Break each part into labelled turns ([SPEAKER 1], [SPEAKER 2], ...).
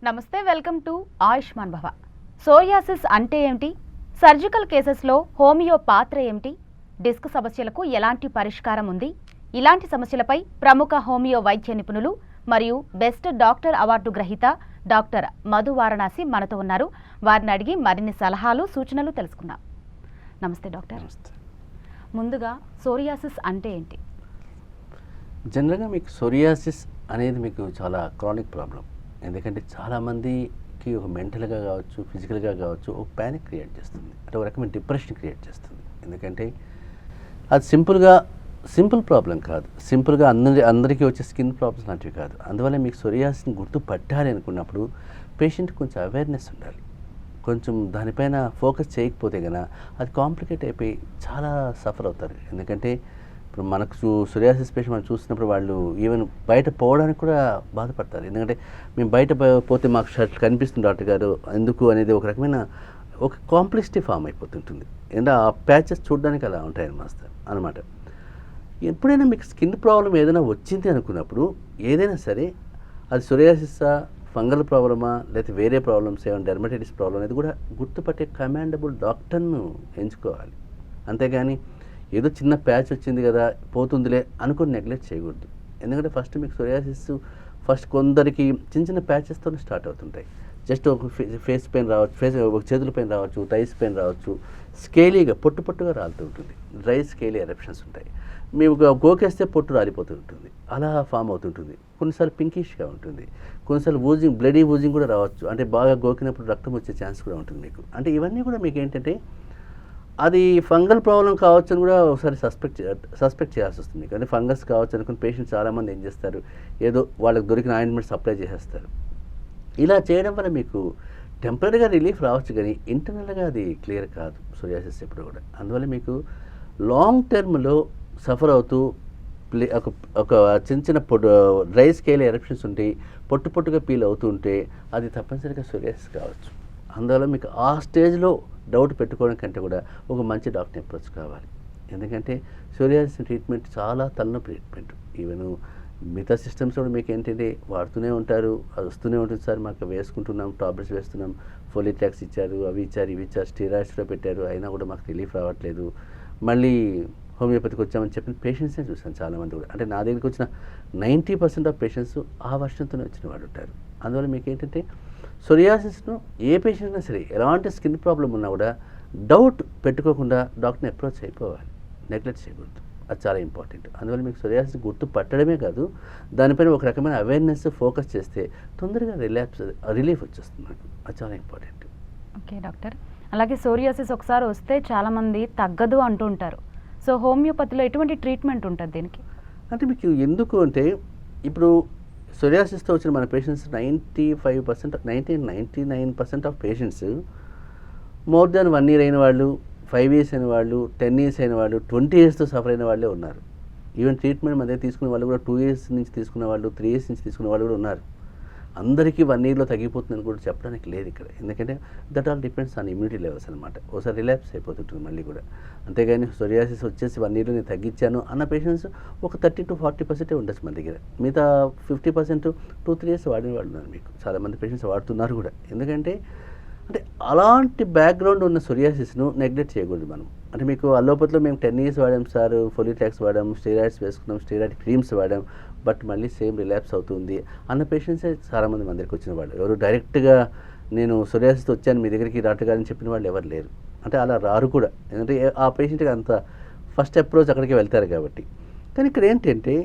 [SPEAKER 1] నమస్తే, welcome to Ayushman భవ. Psoriasis అంటే ఏమిటి? సర్జికల్ కేసెస్లో హోమియో పాత్ర ఏమిటి? డిస్క్ సమస్యలకు ఎలాంటి పరిష్కారం ఉంది? ఇలాంటి సమస్యలపై ప్రముఖ హోమియో వైద్య నిపుణులు మరియు బెస్ట్ డాక్టర్ అవార్డు గ్రహీత డాక్టర్ మధు వారణాసి మనతో ఉన్నారు. వారిని అడిగి మరిన్ని సలహాలు, సూచనలు తెలుసుకుందాం. నమస్తే డాక్టర్. ముందుగా సోరియాసిస్ అంటే ఏంటి?
[SPEAKER 2] జనరల్గా మీకు సోరియాసిస్ అనేది మీకు చాలా క్రానిక్ ప్రాబ్లం. ఎందుకంటే చాలామందికి ఒక మెంటల్గా కావచ్చు, ఫిజికల్గా కావచ్చు, ఒక ప్యానిక్ క్రియేట్ చేస్తుంది, అంటే ఒక రకమైన డిప్రెషన్ క్రియేట్ చేస్తుంది. ఎందుకంటే అది సింపుల్ ప్రాబ్లం కాదు, సింపుల్గా అందరికీ వచ్చే స్కిన్ ప్రాబ్లమ్స్ లాంటివి కాదు. అందువల్ల మీకు సోరియాసిస్ని గుర్తుపట్టాలి అనుకున్నప్పుడు పేషెంట్ కొంచెం అవేర్నెస్ ఉండాలి. కొంచెం దానిపైన ఫోకస్ చేయకపోతే కనుక అది కాంప్లికేట్ అయిపోయి చాలా సఫర్ అవుతారు. ఎందుకంటే ఇప్పుడు మనకు సోరియాసిస్ పేషెంట్ మనం చూసినప్పుడు వాళ్ళు ఈవెన్ బయట పోవడానికి కూడా బాధపడతారు. ఎందుకంటే మేము బయట పోతే మాకు షర్ట్ కనిపిస్తుంది డాక్టర్ గారు ఎందుకు అనేది ఒక రకమైన ఒక కాంప్లెక్సిటీ ఫామ్ అయిపోతుంటుంది. ఎందుకంటే ఆ ప్యాచెస్ చూడడానికి అలా ఉంటాయి అన్నమాట. ఎప్పుడైనా మీకు స్కిన్ ప్రాబ్లం ఏదైనా వచ్చింది అనుకున్నప్పుడు ఏదైనా సరే అది సోరియాసిసా, ఫంగల్ ప్రాబ్లమా, లేకపోతే వేరే ప్రాబ్లమ్స్ ఏమైనా డెర్మటైటిస్ ప్రాబ్లం అనేది కూడా గుర్తుపట్టే కమాండబుల్ డాక్టర్ను ఎంచుకోవాలి. అంతేగాని ఏదో చిన్న ప్యాచ్ వచ్చింది కదా పోతుందిలే అనుకుని నెగ్లెక్ట్ చేయకూడదు. ఎందుకంటే మీకు సోరియాసిస్ కొందరికి చిన్న చిన్న ప్యాచెస్తో స్టార్ట్ అవుతుంటాయి. జస్ట్ ఒక ఫేస్ పెయిన్ రావచ్చు, ఒక చేతుల పెయిన్ రావచ్చు, థైస్ పెయిన్ రావచ్చు, స్కేలీగా పొట్టుగా రాలుతూ ఉంటుంది, డ్రై స్కేలీ ఎరప్షన్స్ ఉంటాయి. మేము గోకేస్తే పొట్టు రాలిపోతూ ఉంటుంది, అలా ఫామ్ అవుతుంటుంది. కొన్నిసార్లు పింకిష్గా ఉంటుంది, కొన్నిసార్లు బ్లడీ ఊజింగ్ కూడా రావచ్చు, అంటే బాగా గోకినప్పుడు రక్తం వచ్చే ఛాన్స్ కూడా ఉంటుంది మీకు. అంటే ఇవన్నీ కూడా మీకు ఏంటంటే అది ఫంగల్ ప్రాబ్లం కావచ్చు అని కూడా ఒకసారి సస్పెక్ట్ చేయాల్సి వస్తుంది మీకు. అంటే ఫంగస్ కావచ్చు అనుకుని పేషెంట్స్ చాలామంది ఏం చేస్తారు, ఏదో వాళ్ళకి దొరికిన ఆయింట్మెంట్స్ అప్లై చేసేస్తారు. ఇలా చేయడం వల్ల మీకు టెంపరీగా రిలీఫ్ రావచ్చు, కానీ ఇంటర్నల్గా అది క్లియర్ కాదు సోరియాసిస్ ఎప్పుడు కూడా. అందువల్ల మీకు లాంగ్ టర్మ్లో సఫర్ అవుతూ ఒక చిన్న డ్రై స్కేల్ ఎరప్షన్స్ ఉంటాయి, పొట్టుగా పీల్ అవుతూ ఉంటే అది తప్పనిసరిగా సోరియాసిస్ కావచ్చు. అందువల్ల మీకు ఆ స్టేజ్లో డౌట్ పెట్టుకోవడం కంటే కూడా ఒక మంచి డాక్టర్ని అప్రోచ్ కావాలి. ఎందుకంటే సోరియాసిస్ ట్రీట్మెంట్ చాలా తలనొప్పి ట్రీట్మెంట్. ఈవెన్ మిగతా సిస్టమ్స్ కూడా మీకు ఏంటంటే వాడుతూనే ఉంటారు, అది వస్తూనే ఉంటుంది. సార్ మాకు వేసుకుంటున్నాం, టాబ్లెట్స్ వేస్తున్నాం, ఫోలిట్రాక్స్ ఇచ్చారు, అవి ఇచ్చారు, ఇవి ఇచ్చారు, స్టీరాయిడ్స్ కూడా పెట్టారు, అయినా కూడా మాకు రిలీఫ్ రావట్లేదు, మళ్ళీ హోమియోపతికి వచ్చామని చెప్పిన పేషెంట్స్నే చూసాను చాలామంది కూడా. అంటే నా దగ్గరికి వచ్చిన 90% ఆఫ్ పేషెంట్స్ ఆ వర్షంతోనే వచ్చిన వాళ్ళు ఉంటారు. అందువల్ల మీకు ఏంటంటే సోరియాసిస్ను ఏ పేషెంట్ అయినా సరే ఎలాంటి స్కిన్ ప్రాబ్లం ఉన్నా కూడా డౌట్ పెట్టుకోకుండా డాక్టర్ని అప్రోచ్ అయిపోవాలి, నెగ్లెక్ట్ చేయకూడదు. అది చాలా ఇంపార్టెంట్. అందువల్ల మీకు సోరియాసిస్ గుర్తు పట్టడమే కాదు, దానిపైన ఒక రకమైన అవేర్నెస్ ఫోకస్ చేస్తే తొందరగా రిలీఫ్ వచ్చేస్తుంది నాకు. అది చాలా ఇంపార్టెంట్.
[SPEAKER 1] ఓకే డాక్టర్, అలాగే సోరియాసిస్ ఒకసారి వస్తే చాలామంది తగ్గదు అంటూ ఉంటారు. సో హోమియోపతిలో ఎటువంటి ట్రీట్మెంట్ ఉంటుంది దీనికి?
[SPEAKER 2] అంటే మీకు ఎందుకు అంటే ఇప్పుడు సోరియాసిస్తో వచ్చిన మన patients 99% of patients more than 1 year అయిన వాళ్ళు, 5 years అయిన వాళ్ళు, 10 years అయిన వాళ్ళు, 20 yearsతో సఫర్ అయిన వాళ్ళే ఉన్నారు. ఈవెన్ ట్రీట్మెంట్ మన దగ్గర తీసుకునే వాళ్ళు కూడా 2 years నుంచి తీసుకున్న వాళ్ళు, 3 years నుంచి తీసుకున్న వాళ్ళు కూడా ఉన్నారు. అందరికీ 1 yearలో తగ్గిపోతుందని కూడా చెప్పడానికి లేదు ఇక్కడ. ఎందుకంటే that all depends on immunity levels అనమాట. ఒకసారి రిలాప్స్ అయిపోతుంటుంది మళ్ళీ కూడా. అంతేగాని సోరియాసిస్ వచ్చేసి 1 yearలో నేను తగ్గించాను అన్న పేషెంట్స్ ఒక 30 to 40% ఉండొచ్చు మన దగ్గర. మిగతా 50% 2-3 years వాడిన వాళ్ళు ఉన్నారు మీకు. చాలామంది పేషెంట్స్ వాడుతున్నారు కూడా. ఎందుకంటే అలాంటి బ్యాక్గ్రౌండ్ ఉన్న సోరియాసిస్ను నెగ్లెక్ట్ చేయకూడదు మనం. అంటే మీకు అలోపతిలో మేము 10 years వాడాం సార్, ఫోలిట్రాక్స్ వాడాం, స్టెరాయిడ్స్ వేసుకున్నాం, స్టెరాయిడ్ క్రీమ్స్ వాడాం, బట్ మళ్ళీ సేమ్ రిలాప్స్ అవుతుంది అన్న పేషెంట్సే చాలామంది మన దగ్గరికి వచ్చిన వాళ్ళు. ఎవరు డైరెక్ట్గా నేను సోరియాసిస్ వచ్చాను మీ దగ్గరికి డాక్టర్ గారిని చెప్పిన వాళ్ళు ఎవరు లేరు. అంటే అలా రారు కూడా. ఎందుకంటే ఆ పేషెంట్కి అంత ఫస్ట్ అప్రోచ్ అక్కడికి వెళ్తారు కాబట్టి. కానీ ఇక్కడ ఏంటంటే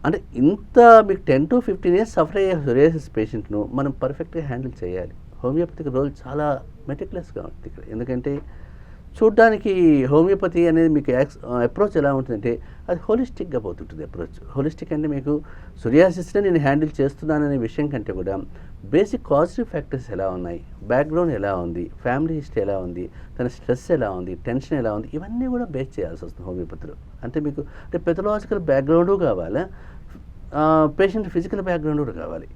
[SPEAKER 2] అంటే ఇంత మీకు 10 to 15 years సఫర్ అయ్యే సోరియాసిస్ పేషెంట్ను మనం పర్ఫెక్ట్గా హ్యాండిల్ చేయాలి. హోమియోపతిక్ రోల్ చాలా మెటిక్యులస్గా ఉంటుంది ఇక్కడ. ఎందుకంటే చూడ్డానికి హోమియోపతి అనేది మీకు అప్రోచ్ ఎలా ఉంటుందంటే అది హోలిస్టిక్గా పోతుంటుంది అప్రోచ్. హోలిస్టిక్ అంటే మీకు సోరియాసిస్ని నేను హ్యాండిల్ చేస్తున్నాననే విషయం కంటే కూడా బేసిక్ కాజిటివ్ ఫ్యాక్టర్స్ ఎలా ఉన్నాయి, బ్యాక్గ్రౌండ్ ఎలా ఉంది, ఫ్యామిలీ హిస్టరీ ఎలా ఉంది, తన స్ట్రెస్ ఎలా ఉంది, టెన్షన్ ఎలా ఉంది, ఇవన్నీ కూడా బేస్ చేయాల్సి వస్తుంది హోమియోపతిలో. అంటే మీకు అంటే పెథలాజికల్ బ్యాక్గ్రౌండు కావాలా, పేషెంట్ ఫిజికల్ బ్యాక్గ్రౌండ్ కూడా కావాలి.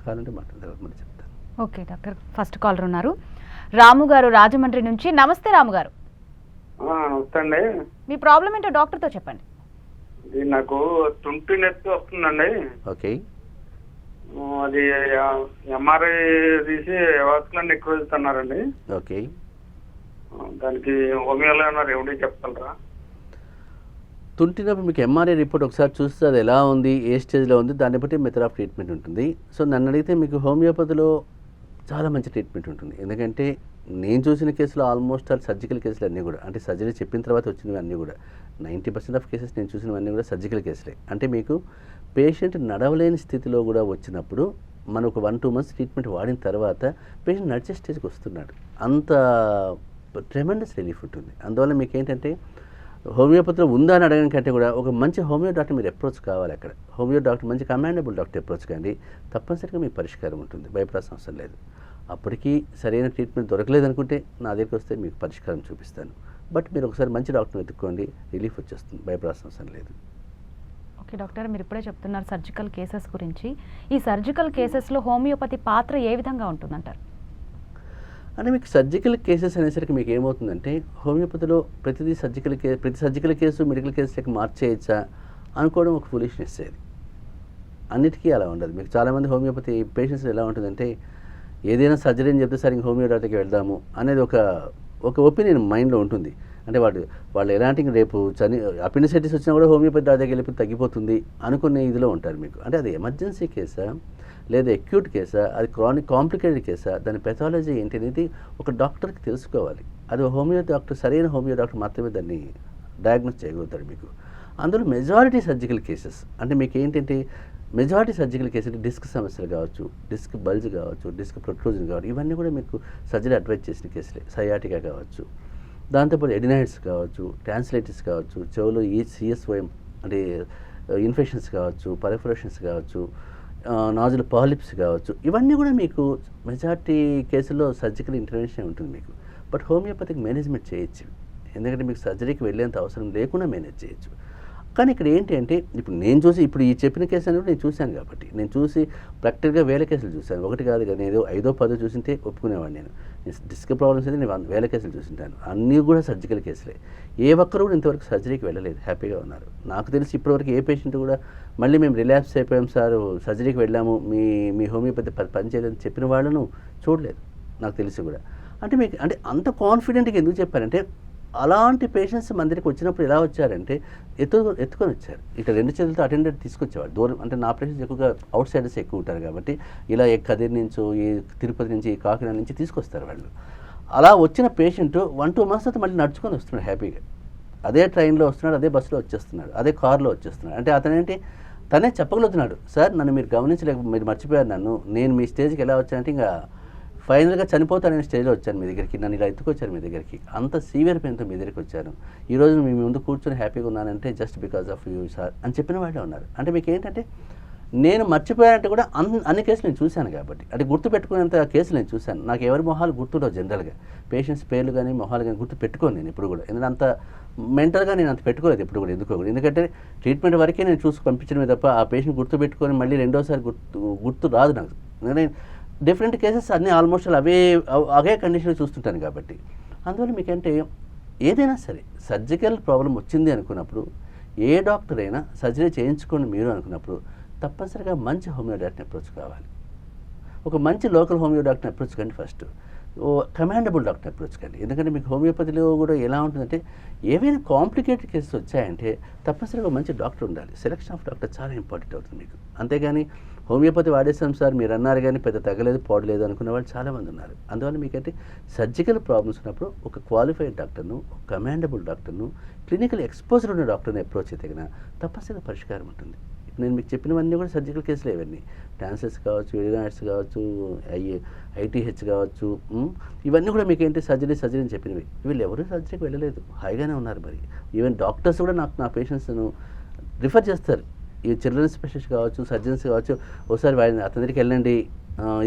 [SPEAKER 2] కావాలంటే మాట్లాడతారు మరి చెప్తాను.
[SPEAKER 1] ఓకే డాక్టర్, ఫస్ట్ కాలర్ ఉన్నారు రాము గారు రాజమండ్రి నుంచి. నమస్తే రాము గారు.
[SPEAKER 3] నమస్తే అండి.
[SPEAKER 1] మీ ప్రాబ్లం ఏంటో డాక్టర్తో చెప్పండి.
[SPEAKER 3] నాకు తుంటి నొప్పి వస్తుందండి.
[SPEAKER 2] ఓకే.
[SPEAKER 3] అది ఎంఆర్ఐ తీసి వాస్కులర్ నెక్రోసిస్ అన్నారండి.
[SPEAKER 2] ఓకే.
[SPEAKER 3] దానికి హోమియోలో ఏమన్నా రెమెడీ చెప్పగలరా?
[SPEAKER 2] తుంటినప్పుడు మీకు ఎంఆర్ఐ రిపోర్ట్ ఒకసారి చూస్తే అది ఎలా ఉంది, ఏ స్టేజ్లో ఉంది, దాన్ని బట్టి మెథడ్ ఆఫ్ ట్రీట్మెంట్ ఉంటుంది. సో నన్ను అడిగితే మీకు హోమియోపతిలో చాలా మంచి ట్రీట్మెంట్ ఉంటుంది. ఎందుకంటే నేను చూసిన కేసులు ఆల్మోస్ట్ ఆల్ సర్జికల్ కేసులు అన్నీ కూడా, అంటే సర్జరీ చెప్పిన తర్వాత వచ్చినవి అన్నీ కూడా 90% ఆఫ్ కేసెస్ నేను చూసినవన్నీ కూడా సర్జికల్ కేసులే. అంటే మీకు పేషెంట్ నడవలేని స్థితిలో కూడా వచ్చినప్పుడు మనం ఒక 1-2 మంత్స్ ట్రీట్మెంట్ వాడిన తర్వాత పేషెంట్ నడిచే స్టేజ్కి వస్తున్నాడు. అంత ట్రెమెండస్ రిలీఫ్ ఉంటుంది. అందువల్ల మీకు ఏంటంటే హోమియోపతిలో ఉందా అని అడగడం కంటే కూడా ఒక మంచి హోమియో డాక్టర్ మీరు అప్రోచ్ కావాలి. అక్కడ హోమియో డాక్టర్ మంచి కమాండబుల్ డాక్టర్ అప్రోచ్ కండి, తప్పనిసరిగా మీకు పరిష్కారం ఉంటుంది, భయపడాల్సిన అవసరం లేదు. అప్పటికి సరైన ట్రీట్మెంట్ దొరకలేదు అనుకుంటే నా దగ్గరికి వస్తే మీకు పరిష్కారం చూపిస్తాను. బట్ మీరు ఒకసారి మంచి డాక్టర్ని వెతుక్కోండి, రిలీఫ్ వచ్చేస్తుంది, భయపడాల్సిన అవసరం లేదు.
[SPEAKER 1] ఓకే డాక్టర్, మీరు ఇప్పుడే చెప్తున్నారు సర్జికల్ కేసెస్ గురించి. ఈ సర్జికల్ కేసెస్లో హోమియోపతి పాత్ర ఏ విధంగా ఉంటుందంటారు?
[SPEAKER 2] అంటే మీకు సర్జికల్ కేసెస్ అనేసరికి మీకు ఏమవుతుందంటే హోమియోపతిలో ప్రతి సర్జికల్ కేసు మెడికల్ కేసులకి మార్చేయచ్చా అనుకోవడం ఒక ఫులిష్నెస్. అది అన్నిటికీ అలా ఉండదు. మీకు చాలామంది హోమియోపతి పేషెంట్స్ ఎలా ఉంటుందంటే ఏదైనా సర్జరీ అని చెప్తే సరే హోమియో డాక్టర్కి వెళ్దాము అనేది ఒక ఒపీనియన్ మైండ్లో ఉంటుంది. అంటే వాళ్ళు ఎలాంటి రేపు అపెండిసైటిస్ వచ్చినా కూడా హోమియోపతి డాక్టర్ దగ్గరికి వెళ్ళి తగ్గిపోతుంది అనుకునే ఇదిలో ఉంటారు మీకు. అంటే అది ఎమర్జెన్సీ కేసా లేదా అక్యూట్ కేసా, అది క్రానిక్ కాంప్లికేటెడ్ కేసా, దాని పెథాలజీ ఏంటి అనేది ఒక డాక్టర్కి తెలుసుకోవాలి. అది హోమియో డాక్టర్, సరైన హోమియో డాక్టర్ మాత్రమే దాన్ని డయాగ్నోస్ చేయగలుగుతారు మీకు. అందులో మెజారిటీ సర్జికల్ కేసెస్ అంటే మీకు ఏంటంటే మెజారిటీ సర్జికల్ కేసెస్ డిస్క్ సమస్యలు కావచ్చు, డిస్క్ బల్జ్ కావచ్చు, డిస్క్ ప్రొట్రూజన్ కావచ్చు, ఇవన్నీ కూడా మీకు సర్జరీ అడ్వైజ్ చేసిన కేసులే. సయాటికా కావచ్చు, దాంతోపాటు ఎడినైటిస్ కావచ్చు, ట్రాన్స్లైటిస్ కావచ్చు, చెవులో సిఎస్ఓఎం అంటే ఇన్ఫెక్షన్స్ కావచ్చు, పర్ఫరేషన్స్ కావచ్చు, నాజుల్ పాలిప్స్ కావచ్చు, ఇవన్నీ కూడా మీకు మెజారిటీ కేసుల్లో సర్జికల్ ఇంటర్వెన్షన్ ఉంటుంది మీకు. బట్ హోమియోపతికి మేనేజ్మెంట్ చేయొచ్చు, ఎందుకంటే మీకు సర్జరీకి వెళ్ళేంత అవసరం లేకుండా మేనేజ్ చేయొచ్చు. కానీ ఇక్కడ ఏంటి అంటే ఇప్పుడు ఈ చెప్పిన కేసు అనేది నేను చూశాను కాబట్టి, నేను చూసి ప్రాక్టికల్గా వేల కేసులు చూశాను, ఒకటి కాదు కదా. నేను 5-10 చూసింటే ఒప్పుకునేవాడిని. నేను డిస్క్ ప్రాబ్లమ్స్ అయితే నేను వేల కేసులు చూసింటాను, అన్నీ కూడా సర్జికల్ కేసులే. ఏ ఒక్కరు కూడా ఇంతవరకు సర్జరీకి వెళ్ళలేదు, హ్యాపీగా ఉన్నారు. నాకు తెలిసి ఇప్పటివరకు ఏ పేషెంట్ కూడా మళ్ళీ మేము రిలాప్స్ అయిపోయాం సార్, సర్జరీకి వెళ్ళాము, మీ హోమియోపతి పని చేయలేదని చెప్పిన వాళ్ళను చూడలేదు నాకు తెలిసి కూడా. అంటే మీకు అంటే అంత కాన్ఫిడెంట్గా ఎందుకు చెప్పారంటే అలాంటి పేషెంట్స్ మన దగ్గరికి వచ్చినప్పుడు ఎలా వచ్చారంటే ఎత్తుకొని వచ్చారు. ఇట్లా 2 చేతులతో అటెండెంట్ తీసుకొచ్చేవాడు దూరం. అంటే నా పేషెంట్స్ ఎక్కువగా అవుట్ సైడర్స్ ఎక్కువ ఉంటారు కాబట్టి ఇలా కదిరి నుంచో ఈ తిరుపతి నుంచి ఈ కాకినాడ నుంచి తీసుకొస్తారు వాళ్ళు. అలా వచ్చిన పేషెంట్ 1-2 మంత్స్ తర్వాత మళ్ళీ నడుచుకొని వస్తున్నాడు హ్యాపీగా. అదే ట్రైన్లో వస్తున్నాడు, అదే బస్సులో వచ్చేస్తున్నాడు, అదే కార్లో వచ్చేస్తున్నాడు. అంటే అతనేంటి తనే చెప్పగలుగుతున్నాడు, సార్ నన్ను మీరు మీరు మర్చిపోయారు నన్ను, నేను మీ స్టేజ్కి ఎలా వచ్చానంటే ఇంకా ఫైనల్గా చనిపోతాననే స్టేజ్లో వచ్చాను మీ దగ్గరికి, నన్ను ఇలా ఎత్తుకొచ్చారు మీ దగ్గరికి, అంత సీవియర్ పెయిన్తో మీ దగ్గరికి వచ్చాను, ఈరోజు మీ ముందు కూర్చొని హ్యాపీగా ఉన్నానంటే just because of you sir అని చెప్పిన వాళ్ళే ఉన్నారు. అంటే మీకు ఏంటంటే నేను మర్చిపోయానంటే కూడా అన్ని కేసులు నేను చూశాను కాబట్టి, అంటే గుర్తుపెట్టుకునేంత కేసులు నేను చూశాను. నాకు ఎవరి మొహాలు గుర్తుండవు జనరల్గా, పేషెంట్స్ పేర్లు కానీ మొహాలు కానీ గుర్తు పెట్టుకోను నేను ఇప్పుడు కూడా. ఎందుకంటే అంత మెంటల్గా నేను అంత పెట్టుకోలేదు ఎప్పుడు కూడా, ఎందుకంటే ట్రీట్మెంట్ వరకే నేను చూసి పంపించడమే తప్ప ఆ పేషెంట్ గుర్తు పెట్టుకొని మళ్ళీ రెండోసారి గుర్తు రాదు నాకు. నేను డిఫరెంట్ కేసెస్ అన్నీ ఆల్మోస్ట్ అవే కండిషన్లో చూస్తుంటాను కాబట్టి. అందువల్ల మీకంటే ఏదైనా సరే సర్జికల్ ప్రాబ్లం వచ్చింది అనుకున్నప్పుడు ఏ డాక్టర్ అయినా సర్జరీ చేయించుకోండి మీరు అనుకున్నప్పుడు తప్పనిసరిగా మంచి హోమియో డాక్టర్ని అప్రోచ్ కావాలి. ఒక మంచి లోకల్ హోమియో డాక్టర్ని అప్రోచ్ కండి, ఫస్ట్ కమాండబుల్ డాక్టర్ అప్రోచ్ కండి. ఎందుకంటే మీకు హోమియోపతిలో కూడా ఎలా ఉంటుందంటే ఏవైనా కాంప్లికేటెడ్ కేసెస్ వచ్చాయంటే తప్పనిసరిగా మంచి డాక్టర్ ఉండాలి. సెలక్షన్ ఆఫ్ డాక్టర్ చాలా ఇంపార్టెంట్ అవుతుంది మీకు. అంతేగాని హోమియోపతి వాడేస్తాం సార్ మీరు అన్నారు కానీ పెద్ద తగ్గలేదు పోడలేదు అనుకునే వాళ్ళు చాలామంది ఉన్నారు. అందువల్ల మీకంటే సర్జికల్ ప్రాబ్లమ్స్ ఉన్నప్పుడు ఒక క్వాలిఫైడ్ డాక్టర్ను, ఒక కమాండబుల్ డాక్టర్ను, క్లినికల్ ఎక్స్పోజర్ ఉన్న డాక్టర్ని అప్రోచ్ అయితే కన్నా తప్పనిసరిగా పరిష్కారం ఉంటుంది. నేను మీకు చెప్పినవన్నీ కూడా సర్జికల్ కేసులు ఇవన్నీ, ట్రాన్స్లెస్ కావచ్చు, ఎడినాయిడ్స్ కావచ్చు, ఐటీహెచ్ కావచ్చు, ఇవన్నీ కూడా మీకు ఏంటి సర్జరీ అని చెప్పినవి. వీళ్ళు ఎవరు సర్జరీకి వెళ్ళలేదు, హాయిగానే ఉన్నారు. మరి ఈవెన్ డాక్టర్స్ కూడా నా పేషెంట్స్ను రిఫర్ చేస్తారు. ఈ చిల్డ్రన్ స్పెషలిస్ట్ కావచ్చు, సర్జన్స్ కావచ్చు, ఒకసారి అతని దగ్గరికి వెళ్ళండి,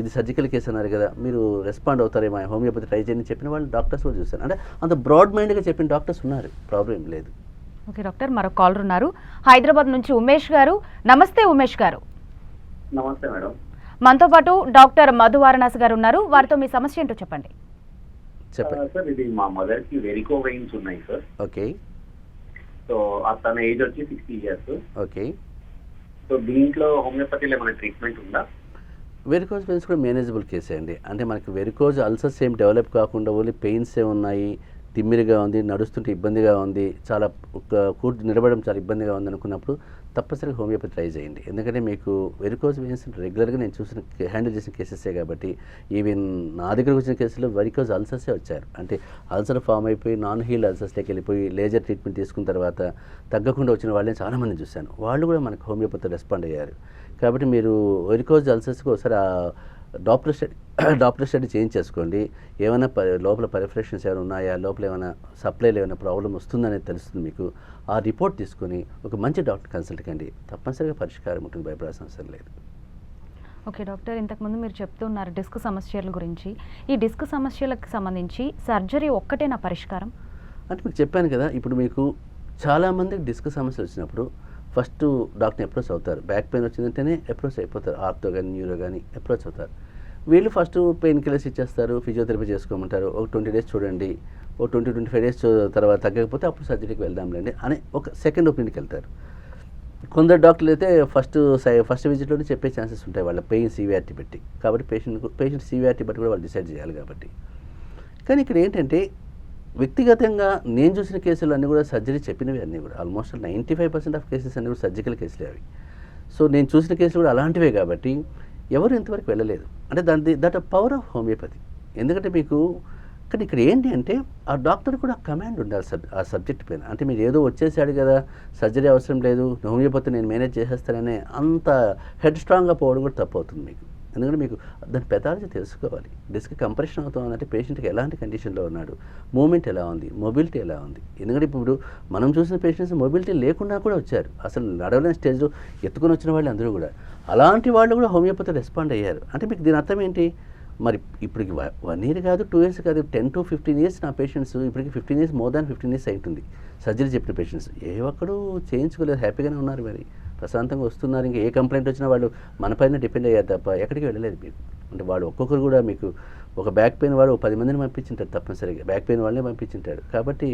[SPEAKER 2] ఇది సర్జికల్ కేసు అన్నారు కదా, మీరు రెస్పాండ్ అవుతారేమో హోమియోపతి ట్రై చేయని చెప్పిన వాళ్ళు డాక్టర్స్ కూడా చూస్తారు. అంటే అంత బ్రాడ్ మైండ్గా చెప్పిన డాక్టర్స్ ఉన్నారు, ప్రాబ్లం లేదు.
[SPEAKER 1] ఓకే డాక్టర్, మరో కాలర్ ఉన్నారు హైదరాబాద్ నుంచి ఉమేష్ గారు. నమస్తే ఉమేష్ గారు.
[SPEAKER 3] నమస్తే మేడం.
[SPEAKER 1] మనతో పాటు డాక్టర్ మధు వారణాసి గారు ఉన్నారు, వారితో మీ సమస్య ఏంటో చెప్పండి.
[SPEAKER 3] సార్ ఇది మా మదర్ కి వెరికో వెయిన్స్ ఉన్నాయి సార్.
[SPEAKER 2] ఓకే.
[SPEAKER 3] సో తన ఏజ్ వచ్చి 60 years.
[SPEAKER 2] ఓకే.
[SPEAKER 3] సో దీంట్లో హోమియోపతిలో ఏమైనా ట్రీట్మెంట్ ఉందా?
[SPEAKER 2] వెరికోజ్ పెయిన్స్ కూడా మేనేజబుల్ కేసే అండి. అంటే మనకి వెరికోజ్ అల్సర్స్ ఏం డెవలప్ కాకుండా ఓన్లీ పెయిన్సే ఉన్నాయి, తిమ్మిరిగా ఉంది, నడుస్తుంటే ఇబ్బందిగా ఉంది, చాలా నిలబడడం చాలా ఇబ్బందిగా ఉంది అనుకున్నప్పుడు తప్పనిసరిగా హోమియోపతి ట్రై చేయండి. ఎందుకంటే మీకు వెరికోజ్ వెయిన్స్ రెగ్యులర్గా నేను హ్యాండిల్ చేసిన కేసెసే కాబట్టి, ఈవెన్ నా దగ్గరకు వచ్చిన కేసులో వెరికోజ్ అల్సర్సే వచ్చారు. అంటే అల్సర్ ఫామ్ అయిపోయి నాన్ హీల్ అల్సర్స్లోకి వెళ్ళిపోయి లేజర్ ట్రీట్మెంట్ తీసుకున్న తర్వాత తగ్గకుండా వచ్చిన వాళ్ళని చాలామంది చూశాను. వాళ్ళు కూడా మనకు హోమియోపతి రెస్పాండ్ అయ్యారు. కాబట్టి మీరు వెరికోజ్ అల్సర్స్కి ఒకసారి డాక్టర్ స్టడీ చేంజ్ చేసుకోండి. ఏమైనా లోపల పరిఫ్రెక్షన్స్ ఏమైనా ఉన్నాయా, లోపల ఏమైనా సప్లైలో ఏమైనా ప్రాబ్లం వస్తుందనేది తెలుస్తుంది మీకు. ఆ రిపోర్ట్ తీసుకొని ఒక మంచి డాక్టర్ కన్సల్ట్ కండి, తప్పనిసరిగా పరిష్కారం ఉంటుంది, భయపడాల్సిన అవసరం లేదు.
[SPEAKER 1] ఓకే డాక్టర్, ఇంతకుముందు మీరు చెప్తున్నారు డిస్క్ సమస్యల గురించి. ఈ డిస్క్ సమస్యలకు సంబంధించి సర్జరీ ఒక్కటేనా పరిష్కారం?
[SPEAKER 2] అంటే మీకు చెప్పాను కదా, ఇప్పుడు మీకు చాలామందికి డిస్క్ సమస్యలు వచ్చినప్పుడు ఫస్ట్ డాక్టర్ని అప్రోచ్ అవుతారు. బ్యాక్ పెయిన్ వచ్చిందంటేనే అప్రోచ్ అయిపోతారు, ఆర్థో కానీ న్యూరో కానీ అప్రోచ్ అవుతారు. వీళ్ళు ఫస్ట్ పెయిన్ కిల్లర్స్ ఇచ్చేస్తారు, ఫిజియోథెరపీ చేసుకోమంటారు, ఒక 20 days చూడండి, ఒక 20-25 days తర్వాత తగ్గకపోతే అప్పుడు సర్జరీకి వెళ్దాంలేండి అని ఒక సెకండ్ ఒపీనియన్కి వెళ్తారు. కొందరు డాక్టర్లు అయితే ఫస్ట్ విజిట్లోనే చెప్పే ఛాన్సెస్ ఉంటాయి వాళ్ళ పెయిన్ సివియారిటీ బట్టి. కాబట్టి పేషెంట్ సివియారిటీ బట్టి కూడా వాళ్ళు డిసైడ్ చేయాలి కాబట్టి. కానీ ఇక్కడ ఏంటంటే వ్యక్తిగతంగా నేను చూసిన కేసులు అన్నీ కూడా సర్జరీ చెప్పినవి, అన్నీ కూడా ఆల్మోస్ట్ 95% ఆఫ్ కేసెస్ అన్నీ కూడా సర్జికల్ కేసులే అవి. సో నేను చూసిన కేసులు కూడా అలాంటివే కాబట్టి ఎవరు ఇంతవరకు వెళ్ళలేదు. అంటే దట్ పవర్ ఆఫ్ హోమియోపతి. ఎందుకంటే మీకు కానీ ఇక్కడ ఏంటి అంటే ఆ డాక్టర్ కూడా కమాండ్ ఉండాలి ఆ సబ్జెక్ట్ పైన. అంటే మీరు ఏదో వచ్చేసాడు కదా, సర్జరీ అవసరం లేదు, హోమియోపతి నేను మేనేజ్ చేసేస్తాననే అంత హెడ్ స్ట్రాంగ్గా పోవడం కూడా తప్పు అవుతుంది మీకు. ఎందుకంటే మీకు దాని పెథాలజీ తెలుసుకోవాలి. డిస్క్ కంప్రెషన్ అవుతుందంటే పేషెంట్కి ఎలాంటి కండిషన్లో ఉన్నాడు, మూమెంట్ ఎలా ఉంది, మొబిలిటీ ఎలా ఉంది. ఎందుకంటే ఇప్పుడు మనం చూసిన పేషెంట్స్ మొబిలిటీ లేకుండా కూడా వచ్చారు, అసలు నడవలేని స్టేజ్లో ఎత్తుకొని వచ్చిన వాళ్ళు అందరూ కూడా. అలాంటి వాళ్ళు కూడా హోమియోపతి రెస్పాండ్ అయ్యారు. అంటే మీకు దీని అర్థం ఏంటి? మరి ఇప్పటికి 1 year కాదు, 2 years కాదు, 10 to 15 years నా పేషెంట్స్ ఇప్పటికి 15 years, మోర్ దాన్ 15 years అవుతుంది సర్జరీ చెప్పిన పేషెంట్స్. ఏ ఒక్కడూ చేయించుకోలేదు, హ్యాపీగానే ఉన్నారు, మరి ప్రశాంతంగా వస్తున్నారు. ఇంకా ఏ కంప్లైంట్ వచ్చినా వాళ్ళు మన పైన డిపెండ్ అయ్యారు తప్ప ఎక్కడికి వెళ్ళలేదు మీకు. అంటే వాడు ఒక్కొక్కరు కూడా మీకు ఒక బ్యాక్ పెయిన్ వాడు 10 మందిని పంపించింటాడు, తప్పనిసరిగా బ్యాక్ పెయిన్ వాళ్ళనే పంపించింటాడు. కాబట్టి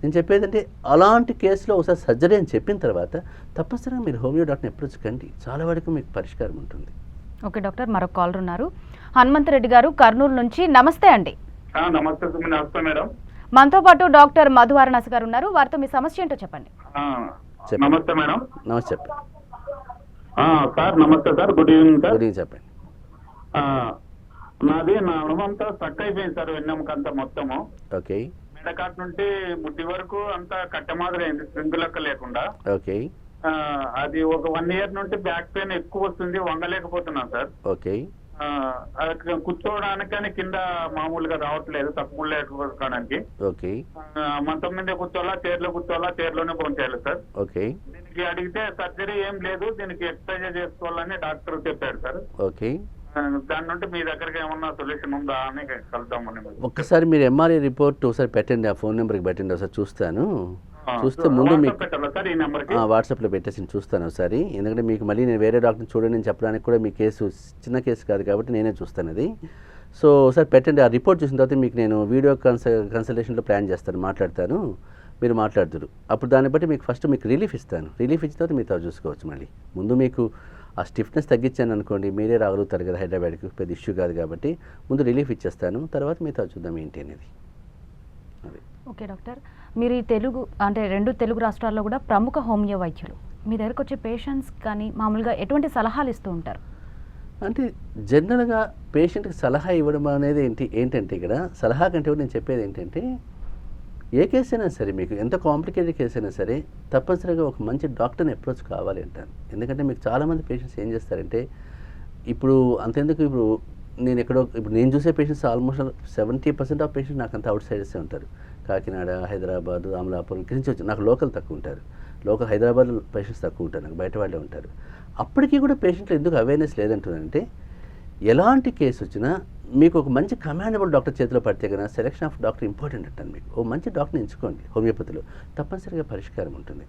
[SPEAKER 2] నేను చెప్పేది అంటే అలాంటి కేసులో ఒకసారి సర్జరీ అని చెప్పిన తర్వాత తప్పనిసరిగా మీరు హోమియో డాక్టర్ని అప్రోచ్ కండి, చాలా వరకు మీకు పరిష్కారం ఉంటుంది.
[SPEAKER 1] ఓకే డాక్టర్, మరొక కాలర్ ఉన్నారు. హనుమంతరెడ్డి గారు కర్నూలు నుంచి. నమస్తే అండి.
[SPEAKER 3] నమస్తే మేడం.
[SPEAKER 1] మనతో పాటు డాక్టర్ మధు వారణాసి గారు ఉన్నారు, వారితో మీ సమస్య ఏంటో చెప్పండి.
[SPEAKER 3] నమస్తే మేడం.
[SPEAKER 2] నమస్తే
[SPEAKER 3] సార్. నమస్తే sir, good evening sir.
[SPEAKER 2] Good evening చెప్పండి.
[SPEAKER 3] నా అనుభవంతో స్టక్ అయిపోయింది సార్, వెన్నెముకంతా మొత్తము.
[SPEAKER 2] ఓకే.
[SPEAKER 3] మెడకాట్ నుండి ముట్టి వరకు అంతా కట్టె మాదిరి అయింది, స్ప్రింగ్ లెక్క లేకుండా.
[SPEAKER 2] ఓకే.
[SPEAKER 3] అది ఒక 1 year నుండి బ్యాక్ పెయిన్ ఎక్కువ వస్తుంది, వంగలేకపోతున్నాను సార్.
[SPEAKER 2] ఓకే.
[SPEAKER 3] కూర్చోవడానికి కానీ కింద మామూలుగా రావట్లేదు, తక్కువ లేకపోవడానికి.
[SPEAKER 2] ఓకే.
[SPEAKER 3] మంచం మీద కూర్చోవాలా, చైర్లో కూర్చోవాలా, చైర్లోనే పనిచేయాలి సార్.
[SPEAKER 2] ఓకే.
[SPEAKER 3] దీనికి అడిగితే సర్జరీ ఏం లేదు, దీనికి ఎక్సర్సైజ్ చేసుకోవాలని డాక్టర్ చెప్పారు సార్.
[SPEAKER 2] ఓకే.
[SPEAKER 3] దాని నుండి మీ దగ్గరకి ఏమన్నా సొల్యూషన్ ఉందా అని కలుద్దామని.
[SPEAKER 2] ఒక్కసారి మీరు ఎంఆర్ఐ రిపోర్ట్ ఒకసారి పెట్టండి, ఆ ఫోన్ నెంబర్కి పెట్టండి, ఒకసారి చూస్తాను. చూస్తే ముందు మీకు వాట్సాప్లో పెట్టేసి చూస్తాను ఒకసారి. ఎందుకంటే మీకు మళ్ళీ నేను వేరే డాక్టర్ని చూడండి అని చెప్పడానికి కూడా మీ కేసు చిన్న కేసు కాదు కాబట్టి నేనే చూస్తాను అది. సో ఒకసారి పెట్టండి, ఆ రిపోర్ట్ చూసిన తర్వాత మీకు నేను వీడియో కన్సల్టేషన్లో ప్లాన్ చేస్తాను, మాట్లాడతాను, మీరు మాట్లాడుతురు. అప్పుడు దాన్ని బట్టి మీకు ఫస్ట్ మీకు రిలీఫ్ ఇస్తాను, రిలీఫ్ ఇచ్చిన తర్వాత మీతో చూసుకోవచ్చు. మళ్ళీ ముందు మీకు ఆ స్టిఫ్నెస్ తగ్గించాను అనుకోండి, మీరే రాగలుగుతారు కదా హైదరాబాద్కి, పెద్ద ఇష్యూ కాదు కాబట్టి ముందు రిలీఫ్ ఇచ్చేస్తాను, తర్వాత మీతో చూద్దాం ఏంటి అనేది. అది
[SPEAKER 1] ఓకే డాక్టర్, మీరు ఈ అంటే 2 తెలుగు రాష్ట్రాల్లో కూడా ప్రముఖ హోమియో వైద్యులు, మీ దగ్గరకు వచ్చే పేషెంట్స్ కానీ మామూలుగా ఎటువంటి సలహాలు ఇస్తూ ఉంటారు?
[SPEAKER 2] అంటే జనరల్గా పేషెంట్కి సలహా ఇవ్వడం అనేది ఏంటంటే ఇక్కడ సలహా కంటే కూడా నేను చెప్పేది ఏంటంటే, ఏ కేసు అయినా సరే, మీకు ఎంత కాంప్లికేటెడ్ కేసు అయినా సరే తప్పనిసరిగా ఒక మంచి డాక్టర్ని అప్రోచ్ కావాలి అంటాను. ఎందుకంటే మీకు చాలామంది పేషెంట్స్ ఏం చేస్తారంటే, ఇప్పుడు అంతెందుకు ఇప్పుడు నేను చూసే పేషెంట్స్ ఆల్మోస్ట్ 70% ఆఫ్ పేషెంట్స్ నాకంతా అవుట్ సైడర్సే ఉంటారు. కాకినాడ, హైదరాబాద్, అమలాపురం ఇక్కడి నుంచి వచ్చి, నాకు లోకల్ తక్కువ ఉంటారు, లోకల్ హైదరాబాద్ పేషెంట్స్ తక్కువ ఉంటారు, నాకు బయట వాళ్ళే ఉంటారు. అప్పటికీ కూడా పేషెంట్లు ఎందుకు అవేర్నెస్ లేదంటున్నారంటే, ఎలాంటి కేసు వచ్చినా మీకు ఒక మంచి కమాండబుల్ డాక్టర్ చేతిలో పడితే కన్నా సెలెక్షన్ ఆఫ్ డాక్టర్ ఇంపార్టెంట్ అంటాను. మీకు ఓ మంచి డాక్టర్ని ఎంచుకోండి, హోమియోపతిలో తప్పనిసరిగా పరిష్కారం ఉంటుంది.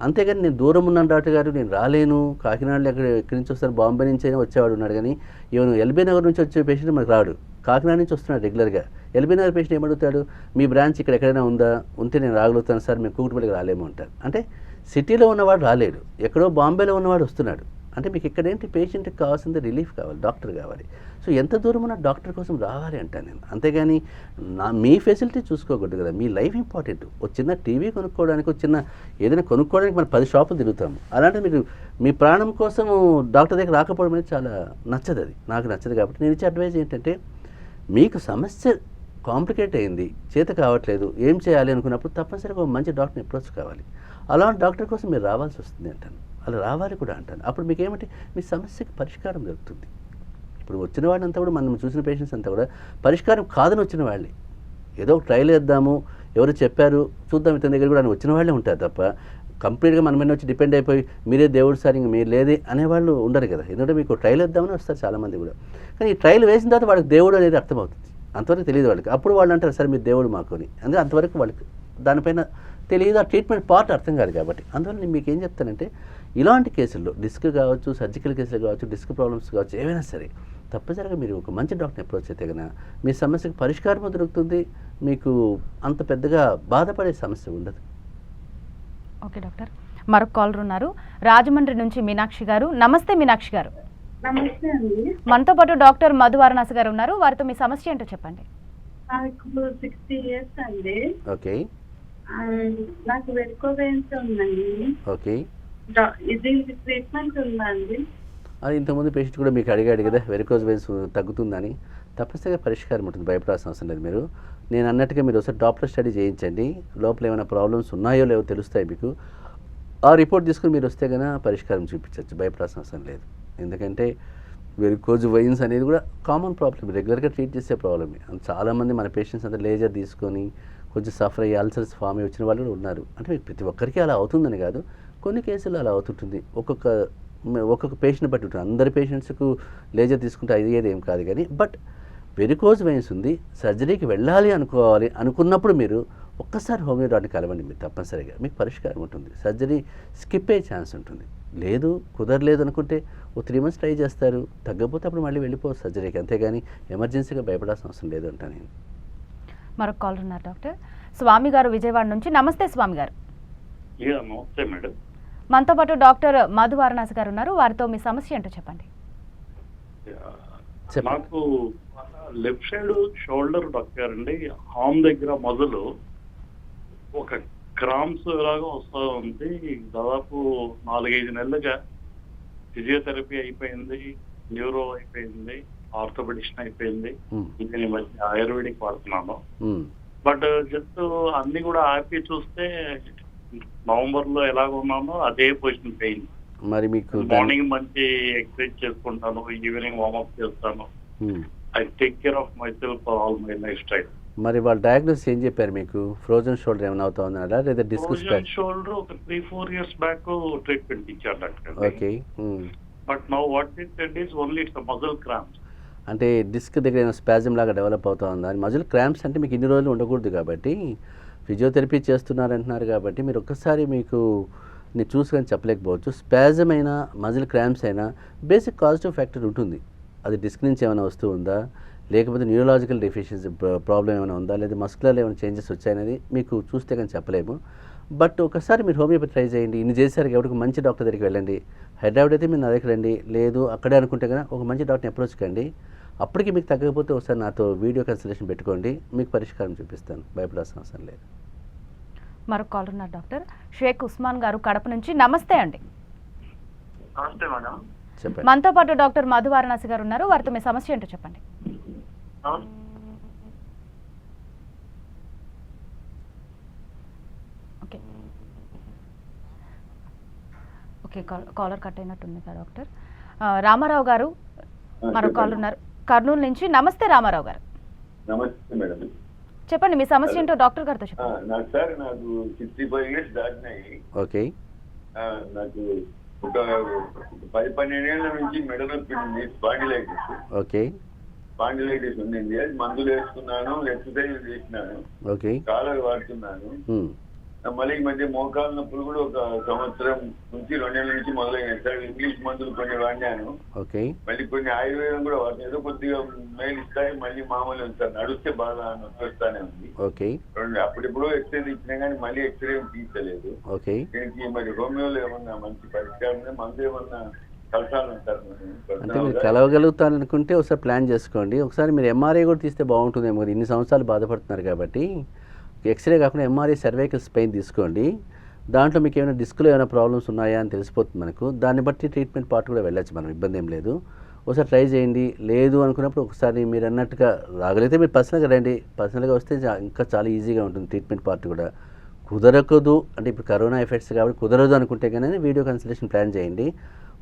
[SPEAKER 2] అంతేగాని నేను దూరం ఉన్నాను డాక్టర్ గారు, నేను రాలేను, కాకినాడలో ఎక్కడి నుంచి వస్తాను, బాంబే నుంచి అయినా వచ్చేవాడు ఉన్నాడు, కానీ ఈవెన్ ఎల్బీ నగర్ నుంచి వచ్చే పేషెంట్ మనకు రాడు, కాకినాడ నుంచి వస్తున్నాడు రెగ్యులర్గా. ఎల్బీ నగర్ పేషెంట్ ఏమడుగుతాడు, మీ బ్రాంచ్ ఇక్కడ ఎక్కడైనా ఉందా, ఉంటే నేను రాగలుగుతాను సార్, మేము కూకట్పల్లికి రాలేము అంటారు. అంటే సిటీలో ఉన్నవాడు రాలేడు, ఎక్కడో బాంబేలో ఉన్నవాడు వస్తున్నాడు. అంటే మీకు ఇక్కడ ఏంటి పేషెంట్కి కావాల్సింది రిలీఫ్ కావాలి, డాక్టర్ కావాలి. సో ఎంత దూరం ఉన్న డాక్టర్ కోసం రావాలి అంటాను నేను. అంతేగాని మీ ఫెసిలిటీ చూసుకోకూడదు కదా, మీ లైఫ్ ఇంపార్టెంట్. ఒక చిన్న టీవీ కొనుక్కోవడానికి, ఒక చిన్న ఏదైనా కొనుక్కోవడానికి మనం 10 షాపులు తిరుగుతాము. అలాంటి మీరు మీ ప్రాణం కోసం డాక్టర్ దగ్గర రాకపోవడం అనేది చాలా నచ్చదు, అది నాకు నచ్చదు. కాబట్టి నేను ఇచ్చే అడ్వైజ్ ఏంటంటే, మీకు సమస్య కాంప్లికేట్ అయింది, చేత కావట్లేదు, ఏం చేయాలి అనుకున్నప్పుడు తప్పనిసరిగా ఒక మంచి డాక్టర్ని అప్రోచ్ కావాలి. అలాంటి డాక్టర్ కోసం మీరు రావాల్సి వస్తుంది అంటాను, అలా రావాలి కూడా అంటాను. అప్పుడు మీకు ఏమంటే మీ సమస్యకి పరిష్కారం దొరుకుతుంది. ఇప్పుడు వచ్చిన వాళ్ళంతా కూడా, మనం చూసిన పేషెంట్స్ అంతా కూడా పరిష్కారం కాదని వచ్చిన వాళ్ళే. ఏదో ఒక ట్రైల్ వేద్దాము, ఎవరు చెప్పారు చూద్దాం ఇతని దగ్గర కూడా అని వచ్చిన వాళ్ళే ఉంటారు తప్ప, కంప్లీట్గా మన మీద వచ్చి డిపెండ్ అయిపోయి మీరే దేవుడు సార్ ఇంక మీరు లేదే అనేవాళ్ళు ఉండరు కదా. ఎందుకంటే మీకు ట్రైల్ వేద్దామని వస్తారు చాలామంది కూడా. కానీ ఈ ట్రైల్ వేసిన తర్వాత వాళ్ళకి దేవుడు అనేది అర్థమవుతుంది, అంతవరకు తెలియదు వాళ్ళకి. అప్పుడు వాళ్ళు అంటారు సార్ మీరు దేవుడు మాకు అని. అందుకే అంతవరకు వాళ్ళకి దానిపైన తెలియదు, ఆ ట్రీట్మెంట్ పార్ట్ అర్థం కాదు. కాబట్టి అందువల్ల నేను మీకు ఏం చెప్తానంటే, ఇలాంటి కేసుల్లో డిస్క్ కావచ్చు, సర్జికల్ కేసులు కావచ్చు, డిస్క్ ప్రాబ్లమ్స్ కావచ్చు, ఏవైనా సరే తప్పనిసరిగా మీరు ఒక మంచి డాక్టర్ని అప్రోచ్ అయితే కనుక మీ సమస్యకు పరిష్కారం దొరుకుతుంది. మీకు అంత పెద్దగా బాధపడే సమస్య ఉండదు.
[SPEAKER 1] ఓకే డాక్టర్, మరొక కాలర్ ఉన్నారు రాజమండ్రి నుంచి మీనాక్షి గారు. నమస్తే మీనాక్షి గారు.
[SPEAKER 4] నమస్తే అండి.
[SPEAKER 1] మనతో పాటు డాక్టర్ మధు వారణాసి గారు ఉన్నారు, వారితో మీ సమస్య ఏంటో చెప్పండి.
[SPEAKER 4] నాకు 60 years అండి.
[SPEAKER 2] ఓకే
[SPEAKER 4] నాకు వెరికోవెన్స్ ఉందండి.
[SPEAKER 2] ఓకే
[SPEAKER 4] ఇది ట్రీట్మెంట్ ఉందా అండి?
[SPEAKER 2] అది ఇంతకుముందు పేషెంట్ కూడా మీకు అడిగాడు కదా, వెరికోజ్ వెయిన్స్ తగ్గుతుందని. తప్పనిసరిగా పరిష్కారం ఉంటుంది, భయపడాల్సిన అవసరం లేదు. మీరు నేను అన్నట్టుగా మీరు ఒకసారి డాప్లర్ స్టడీ చేయించండి, లోపల ఏమైనా ప్రాబ్లమ్స్ ఉన్నాయో లేవో తెలుస్తాయి మీకు. ఆ రిపోర్ట్ తీసుకుని మీరు వస్తే కనుక పరిష్కారం చూపించవచ్చు, భయపడాల్సిన అవసరం లేదు. ఎందుకంటే వెరికోజ్ వెయిన్స్ అనేది కూడా కామన్ ప్రాబ్లమ్, రెగ్యులర్గా ట్రీట్ చేసే ప్రాబ్లమే. చాలామంది మన పేషెంట్స్ అంతా లేజర్ తీసుకొని కొంచెం సఫర్ అయ్యి అల్సర్స్ ఫామ్ అయ్యి వచ్చిన వాళ్ళు కూడా ఉన్నారు. అంటే ప్రతి ఒక్కరికి అలా అవుతుందని కాదు, కొన్ని కేసులు అలా అవుతుంటుంది. ఒక్కొక్క పేషెంట్ బట్టి ఉంటుంది. అందరి పేషెంట్స్కు లేజర్ తీసుకుంటే అయ్యేది ఏం కాదు. కానీ బట్ వెరికోజ్ వెయిన్స్ ఉంది, సర్జరీకి వెళ్ళాలి అనుకున్నప్పుడు మీరు ఒక్కసారి హోమియో డాక్టర్ని కలవండి. మీరు తప్పనిసరిగా మీకు పరిష్కారం ఉంటుంది. సర్జరీ స్కిప్ అయ్యే ఛాన్స్ ఉంటుంది. లేదు కుదరలేదు అనుకుంటే ఓ 3 months ట్రై చేస్తారు, తగ్గకపోతే అప్పుడు మళ్ళీ వెళ్ళిపోవచ్చు సర్జరీకి. అంతేగాని ఎమర్జెన్సీగా భయపడాల్సిన అవసరం లేదు అంటా నేను.
[SPEAKER 1] మరొక కాలర్ ఉన్నారు డాక్టర్ స్వామి గారు విజయవాడ నుంచి. నమస్తే స్వామి గారు.
[SPEAKER 3] నమస్తే మేడం.
[SPEAKER 1] మనతో పాటు డాక్టర్ మధు వారణాసి గారు ఉన్నారు, వారితో మీ సమస్య ఏంటో చెప్పండి.
[SPEAKER 3] నాకు లెఫ్ట్ సైడ్ షోల్డర్ డాక్టర్ అండి, హామ్ దగ్గర మొదలు ఒక క్రామ్స్ లాగా వస్తూ ఉంది. దాదాపు 4-5 నెలలుగా ఫిజియోథెరపీ అయిపోయింది, న్యూరో అయిపోయింది, ఆర్థోపెడిషన్ అయిపోయింది. దీని మధ్య ఆయుర్వేదిక్ వాడుతున్నాను. బట్ జస్ట్ అన్ని కూడా ఆపి చూస్తే నవంబర్ లో ఎలాగ ఉన్నానో అదే పొజిషన్ పెయిన్.
[SPEAKER 2] మరి మీకు
[SPEAKER 3] మార్నింగ్ మంచి ఎక్సర్సైజ్ చేసుకుంటాను, ఈవినింగ్ వార్మప్ చేస్తాను. I take care of my self all my life style.
[SPEAKER 2] మరి వాళ్ళ డయాగ్నోస్ ఏం చెప్పారు మీకు? ఫ్రోజన్ షోల్డర్ ఏమైనా అవుతా ఉన్నారా లేదా డిస్క్
[SPEAKER 3] ఫ్రోజన్ షోల్డర్ ఒక 3-4 years బ్యాక్ ట్రీట్మెంట్ ఇచ్చారు doctor.
[SPEAKER 2] Okay
[SPEAKER 3] but now what it said is only it's muscle cramps.
[SPEAKER 2] అంటే డిస్క్ దగ్గర ఏమైనా స్పాజమ్ లాగా డెవలప్ అవుతా ఉందా? మజిల్ క్రాంప్స్ అంటే మీకు ఇన్ని రోజులు ఉండకూడదు కాబట్టి ఫిజియోథెరపీ చేస్తున్నారంటున్నారు కాబట్టి మీరు ఒక్కసారి మీకు నేను చూసుకొని చెప్పలేకపోవచ్చు. స్పాజమ్ అయినా మజిల్ క్రాంప్స్ అయినా బేసిక్ కాజిటివ్ ఫ్యాక్టర్ ఉంటుంది. అది డిస్క్ నుంచి ఏమైనా వస్తూ ఉందా, లేకపోతే న్యూరలాజికల్ డెఫిషియన్సీ ప్రాబ్లం ఏమైనా ఉందా, లేదా మస్కులర్ ఏమైనా చేంజెస్ వచ్చాయనేది మీకు చూస్తే కానీ చెప్పలేము. బట్ ఒకసారి మీరు హోమియోపతి ట్రై చేయండి. ఇన్ని చేశారు కాబట్టి మంచి డాక్టర్ దగ్గరికి వెళ్ళండి. హైదరాబాద్ అయితే మీరు నా దగ్గరికి రండి, లేదు అక్కడే అనుకుంటే కనుక ఒక మంచి డాక్టర్ని అప్రోచ్ కండి. అప్పటికి మీకు తగ్గకపోతే ఒకసారి నాతో వీడియో కన్సల్టేషన్ పెట్టుకోండి, మీకు పరిష్కారం చూపిస్తాను, భయపడాల్సిన అవసరం లేదు.
[SPEAKER 1] మరొక కాల్ ఉన్నారు డాక్టర్ షేక్ ఉస్మాన్ గారు కడప నుంచి. నమస్తే అండి.
[SPEAKER 3] నమస్తే మేడం.
[SPEAKER 2] చెప్పండి.
[SPEAKER 1] మనతో పాటు డాక్టర్ మధు వారణాసి గారు ఉన్నారు, వారితో మీ సమస్య ఏంటో చెప్పండి. ఓకే ఓకే కాలర్ కట్ అయినట్టుంది కదా డాక్టర్. రామారావు గారు మరొక కాలర్ ఉన్నారు కర్నూలు నుంచి. నమస్తే రామారావు గారు.
[SPEAKER 5] నమస్తే మేడం.
[SPEAKER 1] చెప్పండి మీ సమస్య ఏంటో డాక్టర్ గారితో చెప్పండి.
[SPEAKER 5] నాకు 65 years దాటినాయి.
[SPEAKER 2] ఓకే
[SPEAKER 5] నాకు ఒక 10-12 ఏళ్ల నుంచి మెడ నొప్పి ఉంది, స్పాండిలైటిస్.
[SPEAKER 2] ఓకే
[SPEAKER 5] స్పాండిలైటిస్ ఉంది. అది మందులు వేసుకున్నాను, ఎక్సర్సైజ్ చేసినాను,
[SPEAKER 2] ఓకే
[SPEAKER 5] కాలర్ వాడుతున్నాను. మళ్ళీ ఈ మధ్య మోకాలు నొప్పులు కూడా ఒక సంవత్సరం నుంచి 2 ఏళ్ల నుంచి మొదలైనాయి సార్. ఇంగ్లీష్ మందులు కొన్ని వాడినాను,
[SPEAKER 2] ఓకే
[SPEAKER 5] మళ్ళీ కొన్ని ఆయుర్వేదం కూడా వాడుతున్నాను. ఏదో కొద్దిగా మేలు ఇస్తాయి, మళ్ళీ మామూలు సార్. నడిస్తే బాగా నొప్పి వస్తానే ఉంది.
[SPEAKER 2] ఓకే
[SPEAKER 5] అప్పుడెప్పుడు ఎక్స్రే ఇచ్చినా కానీ మళ్ళీ ఎక్స్రే తీర్చలేదు.
[SPEAKER 2] ఓకే
[SPEAKER 5] దీనికి మరి హోమియోలో ఏమన్నా మంచి పరిష్కారం, మందు ఏమన్నా కలిసాలంటారు
[SPEAKER 2] అంటే మీరు కలవగలుగుతాను అనుకుంటే ఒకసారి ప్లాన్ చేసుకోండి. ఒకసారి మీరు ఎంఆర్ఐ కూడా తీస్తే బాగుంటుందేమో కదా, ఇన్ని సంవత్సరాలు బాధపడుతున్నారు కాబట్టి. ఎక్స్రే కాకుండా ఎంఆర్ఐ సర్వైకల్ స్పెయిన్ తీసుకోండి. దాంట్లో మీకు ఏమైనా డిస్క్లో ఏమైనా ప్రాబ్లమ్స్ ఉన్నాయా అని తెలిసిపోతుంది మనకు. దాన్ని బట్టి ట్రీట్మెంట్ పార్ట్ కూడా వెళ్ళచ్చు, మనం ఇబ్బంది ఏం లేదు. ఒకసారి ట్రై చేయండి. లేదు అనుకున్నప్పుడు ఒకసారి మీరు అన్నట్టుగా రాగలిగితే మీరు పర్సనల్గా రండి. పర్సనల్గా వస్తే ఇంకా చాలా ఈజీగా ఉంటుంది ట్రీట్మెంట్ పార్ట్ కూడా. కుదరకదు అంటే ఇప్పుడు కరోనా ఎఫెక్ట్స్ కాబట్టి కుదరదు అనుకుంటే కానీ వీడియో కన్సల్టేషన్ ప్లాన్ చేయండి.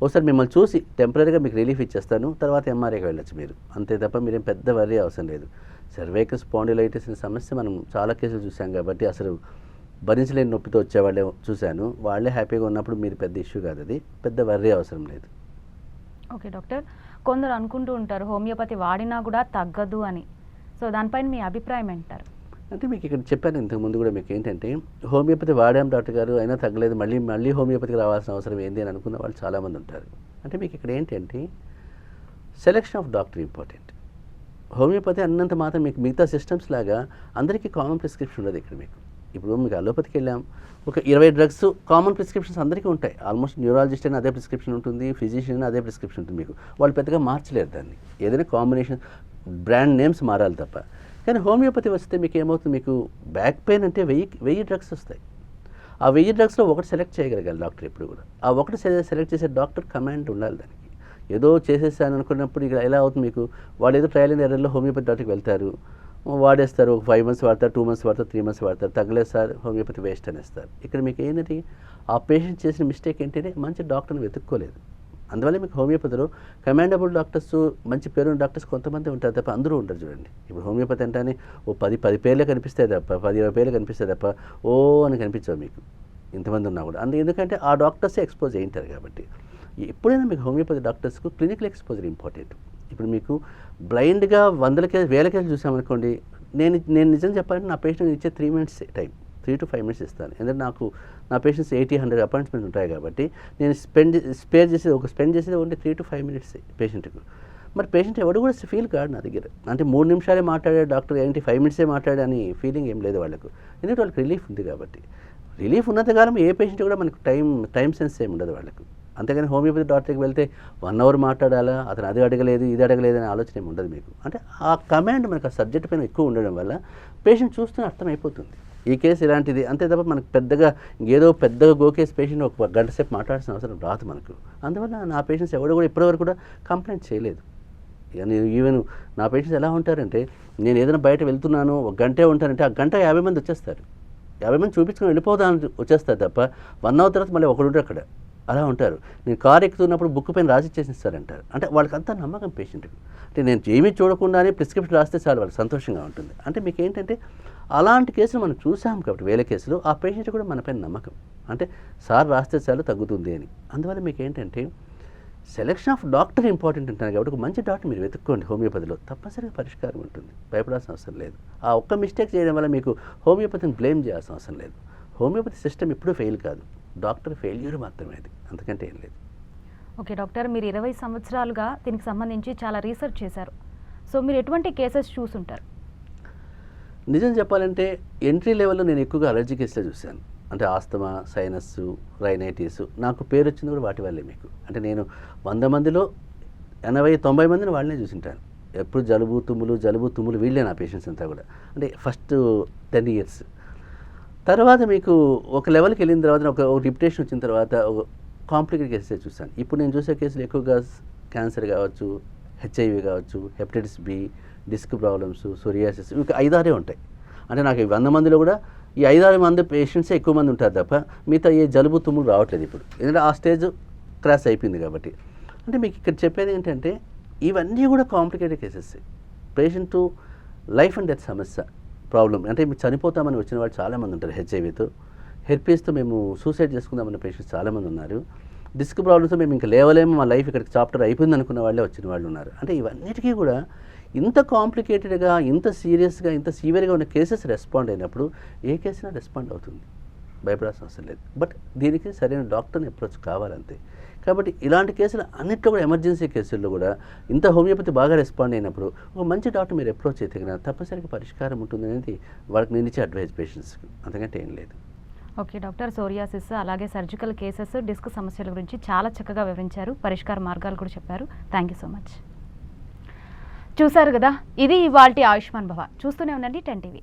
[SPEAKER 2] ఒకసారి మిమ్మల్ని చూసి టెంపరీగా మీకు రిలీఫ్ ఇచ్చేస్తాను, తర్వాత ఎంఆర్ఐకి వెళ్ళచ్చు మీరు. అంతే తప్ప మీరేం పెద్ద వర్రీ అవసరం లేదు. సర్వైకల్ స్పాండిలైటిస్ అనే సమస్య మనం చాలా కేసులు చూసాం కాబట్టి అసలు భరించలేని నొప్పితో వచ్చేవాళ్ళే చూశాను. వాళ్ళే హ్యాపీగా ఉన్నప్పుడు మీరు పెద్ద ఇష్యూ కాదు, అది పెద్ద వర్రీ అవసరం లేదు.
[SPEAKER 1] ఓకే డాక్టర్, కొందరు అనుకుంటూ ఉంటారు హోమియోపతి వాడినా కూడా తగ్గదు అని. సో దానిపైన మీ అభిప్రాయం ఏంటారు?
[SPEAKER 2] అంటే మీకు ఇక్కడ చెప్పాను ఇంతకుముందు కూడా, మీకు ఏంటంటే హోమియోపతి వాడాం డాక్టర్ గారు అయినా తగ్గలేదు, మళ్ళీ హోమియోపతికి రావాల్సిన అవసరం ఏంది అని అనుకున్న వాళ్ళు చాలామంది ఉంటారు. అంటే మీకు ఇక్కడ ఏంటంటే selection of doctor important. Homeopathy అన్నంత మాత్రం మీకు మిగతా సిస్టమ్స్ లాగా అందరికీ కామన్ ప్రిస్క్రిప్షన్ ఉండదు. ఇక్కడ ఇప్పుడు మీకు అలోపతికి వెళ్ళాం, ఒక 20 డ్రగ్స్ కామన్ ప్రిస్క్రిప్షన్స్ అందరికీ ఉంటాయి. ఆల్మోస్ట్ న్యూరాలజిస్ట్ అయినా అదే ప్రిస్క్రిప్షన్ ఉంటుంది, ఫిజిషియన్ అయినా అదే ప్రిస్క్రిప్షన్ ఉంటుంది. మీకు వాళ్ళు పెద్దగా మార్చలేరు దాన్ని, ఏదైనా కాంబినేషన్ బ్రాండ్ నేమ్స్ మారాలి తప్ప. కానీ హోమియోపతి వస్తే మీకు ఏమవుతుంది, మీకు బ్యాక్ పెయిన్ అంటే 1000 డ్రగ్స్ వస్తాయి. ఆ 1000 డ్రగ్స్లో ఒకటి సెలెక్ట్ చేయగలగాలి డాక్టర్ ఎప్పుడు కూడా. ఆ ఒకటి సెలెక్ట్ చేసే డాక్టర్ కమాండ్ ఉండాలి దానికి. ఏదో చేసేసాను అనుకున్నప్పుడు ఇక ఎలా అవుతుంది మీకు, వాళ్ళు ఏదో ట్రయల్ అండ్ ఎర్రర్లో హోమియోపతి డాక్టర్కి వెళ్తారు, వాడేస్తారు, ఒక 5 మంత్స్ వాడతారు, 2 మంత్స్ వాడతారు, 3 మంత్స్ వాడతారు, తగ్గలేదు సార్ హోమియోపతి వేస్ట్ అనేస్తారు. ఇక్కడ మీకు ఏంటంటే ఆ పేషెంట్ చేసిన మిస్టేక్ ఏంటంటే మంచి డాక్టర్ని వెతుక్కోలేదు. అందువల్ల మీకు హోమియోపతిలో కమాండబుల్ డాక్టర్స్, మంచి పేరున్న డాక్టర్స్ కొంతమంది ఉంటారు తప్ప అందరూ ఉంటారు. చూడండి ఇప్పుడు హోమియోపతి అంటేనే ఓ 10 పేర్లే కనిపిస్తాయి తప్ప, 10-20 పేర్లు కనిపిస్తాయి తప్ప ఓ అని కనిపించవు మీకు ఇంతమంది ఉన్నా కూడా. ఎందుకంటే ఆ డాక్టర్సే ఎక్స్పోజ్ అయింటారు కాబట్టి. ఎప్పుడైనా మీకు హోమియోపతి డాక్టర్స్కు క్లినికల్ ఎక్స్పోజర్ ఇంపార్టెంట్. ఇప్పుడు మీకు బ్లైండ్గా 100 కేసు 1000 కేసులు చూసామనుకోండి, నేను నిజం చెప్పాలంటే నా పేషెంట్ ఇచ్చే 3 మినిట్స్ టైం, 3 to 5 మినిట్స్ ఇస్తాను. ఎందుకంటే నా పేషెంట్స్ 80-100 అపాయింట్మెంట్స్ ఉంటాయి కాబట్టి నేను స్పెండ్ చేసేది ఓన్లీ 3 to 5 మినిట్స్ పేషెంట్కు. మరి పేషెంట్ ఎవడు కూడా ఫీల్ కాదు నా దగ్గర, అంటే 3 నిమిషాలే మాట్లాడే డాక్టర్ ఏంటి 5 మినిట్సే మాట్లాడే అని ఫీలింగ్ ఏం లేదు వాళ్ళకు. ఎందుకంటే వాళ్ళకి రిలీఫ్ ఉంది కాబట్టి. రిలీఫ్ ఉన్నంతకాలం ఏ పేషెంట్ కూడా మనకు టైం సెన్స్ ఏమి ఉండదు వాళ్ళకు. అంతేగాని హోమియోపతి డాక్టర్కి వెళ్తే 1 అవర్ మాట్లాడాలా, అతను అది అడగలేదు ఇది అడగలేదు అనే ఆలోచన ఏమి ఉండదు మీకు. అంటే ఆ కమాండ్ మనకు ఆ సబ్జెక్ట్ పైన ఎక్కువ ఉండడం వల్ల పేషెంట్ చూస్తూనే అర్థమైపోతుంది ఈ కేసు ఇలాంటిది. అంతే తప్ప మనకు పెద్దగా పెద్దగా గోకేస్ పేషెంట్ ఒక గంట సేపు మాట్లాడాల్సిన అవసరం రాదు మనకు. అందువల్ల నా పేషెంట్స్ ఎవరు కూడా ఇప్పటివరకు కూడా కంప్లైంట్ చేయలేదు. ఈవెన్ నా పేషెంట్స్ ఎలా ఉంటారంటే, నేను ఏదైనా బయట వెళ్తున్నాను ఒక గంటే ఉంటానంటే ఆ గంట 50 మంది వచ్చేస్తారు. 50 మంది చూపించుకొని వెళ్ళిపోదామని వచ్చేస్తారు తప్ప 1 అవర్ తర్వాత మళ్ళీ ఒకడు అక్కడ అలా ఉంటారు. నేను కారు ఎక్కుతున్నప్పుడు బుక్ పైన రాసి ఇచ్చేసిస్తారంటారు. అంటే వాళ్ళకి అంతా నమ్మకం పేషెంట్కి. అంటే నేను ఏమీ చూడకుండానే ప్రిస్క్రిప్షన్ రాస్తే చాలు వాళ్ళకి సంతోషంగా ఉంటుంది. అంటే మీకు ఏంటంటే అలాంటి కేసులు మనం చూసాం కాబట్టి 1000 కేసులు, ఆ పేషెంట్ కూడా మనపైన నమ్మకం, అంటే సార్ రాస్తే చాలు తగ్గుతుంది అని. అందువల్ల మీకు ఏంటంటే సెలెక్షన్ ఆఫ్ డాక్టర్ ఇంపార్టెంట్ అంటాను కాబట్టి ఒక మంచి డాక్టర్ మీరు వెతుక్కోండి. హోమియోపతిలో తప్పనిసరిగా పరిష్కారం ఉంటుంది, భయపడాల్సిన అవసరం లేదు. ఆ ఒక్క మిస్టేక్ చేయడం వల్ల మీకు హోమియోపతిని బ్లేమ్ చేయాల్సిన అవసరం లేదు. హోమియోపతి సిస్టమ్ ఎప్పుడూ ఫెయిల్ కాదు, డాక్టర్ ఫెయిల్యూర్ మాత్రమే, అది అంతకంటే ఏం లేదు.
[SPEAKER 1] ఓకే డాక్టర్, మీరు 20 సంవత్సరాలుగా దీనికి సంబంధించి చాలా రీసెర్చ్ చేశారు. సో మీరు ఎటువంటి కేసెస్ చూసుంటారు?
[SPEAKER 2] నిజం చెప్పాలంటే ఎంట్రీ లెవెల్లో నేను ఎక్కువగా అలర్జీ కేసులే చూశాను. అంటే ఆస్తమా, సైనస్, రైనైటిస్. నాకు పేరు వచ్చింది కూడా వాటి వల్లే మీకు. అంటే నేను 100 మందిలో 80-90 మందిని వాళ్ళనే చూసింటాను. ఎప్పుడు జలుబు తుమ్ములు వీళ్ళే నా పేషెంట్స్ అంతా కూడా. అంటే ఫస్ట్ 10 years తర్వాత మీకు ఒక లెవెల్కి వెళ్ళిన తర్వాత ఒక రిప్యుటేషన్ వచ్చిన తర్వాత ఒక కాంప్లికేటెడ్ కేసెస్ చూశాను. ఇప్పుడు నేను చూసే కేసులు ఎక్కువగా క్యాన్సర్ కావచ్చు, HIV కావచ్చు, hepatitis B, disc problems, psoriasis, ఇవి 5-6 ఉంటాయి. అంటే నాకు 100 మందిలో కూడా ఈ 5-6 మంది పేషెంట్సే ఎక్కువ మంది ఉంటారు తప్ప మిగతా ఏ జలుబు తుమ్ములు రావట్లేదు ఇప్పుడు, ఎందుకంటే ఆ స్టేజ్ క్రాస్ అయిపోయింది కాబట్టి. అంటే మీకు ఇక్కడ చెప్పేది ఏంటంటే ఇవన్నీ కూడా complicated cases. Patient life and death సమస్య ప్రాబ్లం, అంటే మీరు చనిపోతామని వచ్చిన వాళ్ళు చాలామంది ఉంటారు. HIVతో, హెర్పీస్తో మేము సూసైడ్ చేసుకుందామన్న పేషెంట్స్ చాలామంది ఉన్నారు. డిస్క్ ప్రాబ్లమ్స్తో మేము ఇంకా లేవలేము, మా లైఫ్ ఇక్కడికి చాప్టర్ అయిపోయింది అనుకున్న వాళ్ళే వచ్చిన వాళ్ళు ఉన్నారు. అంటే ఇవన్నిటికీ కూడా ఇంత కాంప్లికేటెడ్గా, ఇంత సీరియస్గా, ఇంత సీవియర్గా ఉన్న కేసెస్ రెస్పాండ్ అయినప్పుడు ఏ కేసైనా రెస్పాండ్ అవుతుంది, భయపడాల్సిన అవసరం లేదు. బట్ దీనికి సరైన డాక్టర్ని అప్రోచ్ కావాలంతే. కాబట్టి ఇలాంటి కేసులు అన్నింటిలో కూడా ఎమర్జెన్సీ కేసుల్లో కూడా ఇంత హోమియోపతి బాగా రెస్పాండ్ అయినప్పుడు ఒక మంచి డాక్టర్ మీరు అప్రోచ్ అయితే కనుక తప్పనిసరిగా పరిష్కారం ఉంటుంది అనేది వాళ్ళకి నేను ఇచ్చే అడ్వైజ్ పేషెంట్స్కి, అంతకంటే ఏం లేదు.
[SPEAKER 1] ఓకే డాక్టర్, సోరియాసిస్ అలాగే సర్జికల్ కేసెస్, డిస్క్ సమస్యల గురించి చాలా చక్కగా వివరించారు, పరిష్కార మార్గాలు కూడా చెప్పారు. Thank you so much. చూశారు కదా, ఇది ఇవాల్టి ఆయుష్మాన్ భవ. చూస్తూనే ఉండండి 10 టీవీ.